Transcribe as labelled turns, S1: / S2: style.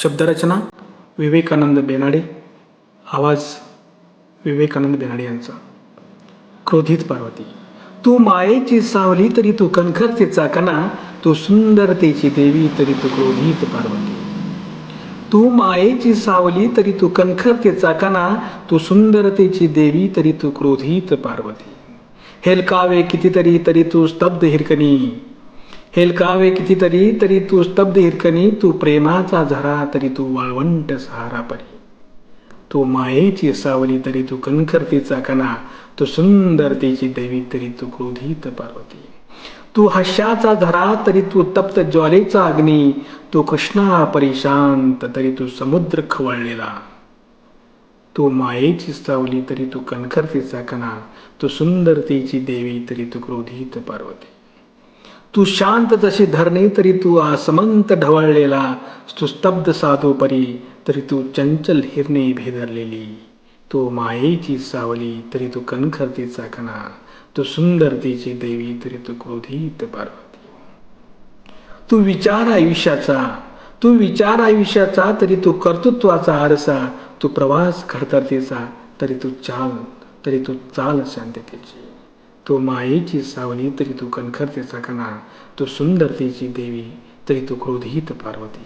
S1: शब्दरचना विवेकानंद बेनाडे, आवाज विवेकानंद बेनाडे यांचा. क्रोधित पार्वती. तू मायेची सावली तरी तू कणखरते चाकणा, तू सुंदरतेची देवी तरी तू क्रोधित पार्वती. तू मायेची सावली तरी तू कणखरते चाकणा, तू सुंदरतेची देवी तरी तू क्रोधित पार्वती. हेलकावे कितीतरी तरी तू स्तब्ध हिरकणी, हेलकावे कितीतरी तरी तू स्तब्ध हिरकणी, तू प्रेमाचा झरा तरी तू वाळवंट सहारा परी. तू मायेची सावली तरी तू कणखरते चाकणा, तू सुंदरतेची देवी तरी तू क्रोधित पार्वती. तू हास्याचा झरा तरी तू तप्त ज्वालेचा अग्नी, तू कृष्णा परिशांत तरी तू समुद्र खवळलेला. तू मायेची सावली तरी तू कणखरते चाकणा, तू सुंदरतेची देवी तरी तू क्रोधित पार्वती. तू शांत जशी धरणी तरी तू आसमंत ढवळलेला, तू स्तब्ध साधू परी तरी तू चंचल हिरणे भेदरलेली. तू मायेची सावली तरी तू कणखरते चाकणा, तू सुंदरतेची देवी तरी तू क्रोधित पार्वती. तू विचार आयुष्याचा, तू विचार आयुष्याचा तरी तू कर्तृत्वाचा आरसा, तू प्रवास खडतरतेचा तरी तू चाल शांततेची. तू मायेची सावली तरी तू कणखरते चाकणा, तू सुंदरतेची देवी तरी तू क्रोधित पार्वती.